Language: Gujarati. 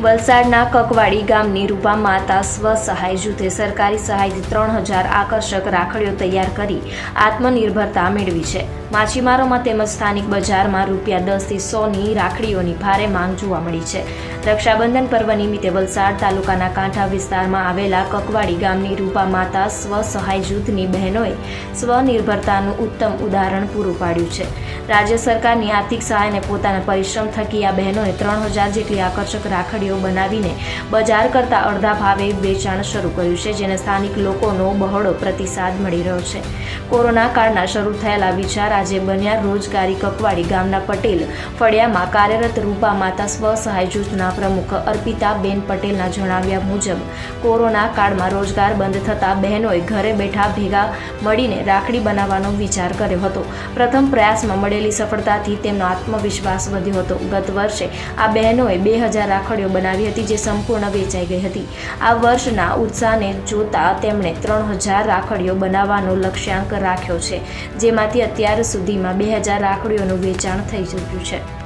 વલસાડના કકવાડી ગામની રૂપા માતા સ્વસહાય જૂથે સરકારી સહાયથી 3000 આકર્ષક રાખડીઓ તૈયાર કરી આત્મનિર્ભરતા મેળવી છે. માછીમારોમાં તેમજ સ્થાનિક બજારમાં ₹10 થી 100ની રાખડીઓની ભારે માંગ જોવા મળી છે. રક્ષાબંધન પર્વ નિમિત્તે વલસાડ તાલુકાના કાંઠા વિસ્તારમાં આવેલા કકવાડી ગામની રૂપા માતા સ્વસહાય જૂથની બહેનોએ સ્વનિર્ભરતાનું ઉત્તમ ઉદાહરણ પૂરું પાડ્યું છે. રાજ્ય સરકારની આર્થિક સહાયને પોતાના પરિશ્રમ થકી આ બહેનોએ 3000 જેટલી આકર્ષક રાખડીઓ બનાવીને બજાર કરતાં અડધા ભાવે વેચાણ શરૂ કર્યું છે, જેને સ્થાનિક લોકોનો બહોળો પ્રતિસાદ મળી રહ્યો છે. કોરોના કાળના શરૂ થયેલા વિચાર આજે બન્યા. રોજગારી કકવાડી ગામના પટેલ ફળિયામાં કાર્યરત રૂપા માતા સ્વસહાય જૂથના પ્રમુખ અર્પિતાબેન પટેલના જણાવ્યા મુજબ કોરોના કાળમાં રોજગાર બંધ થતાં બહેનોએ ઘરે બેઠા ભેગા મળીને રાખડી બનાવવાનો વિચાર કર્યો હતો. પ્રથમ પ્રયાસમાં મળેલી સફળતાથી તેમનો આત્મવિશ્વાસ વધ્યો હતો. ગત વર્ષે આ બહેનોએ 2000 રાખડીઓ બનાવી હતી, જે સંપૂર્ણ વેચાઈ ગઈ હતી. આ વર્ષના ઉત્સાહને જોતા તેમણે 3000 રાખડીઓ બનાવવાનો લક્ષ્યાંક રાખ્યો છે, જેમાંથી અત્યાર સુધીમાં 2000 રાખડીઓનું વેચાણ થઈ ચૂક્યું છે.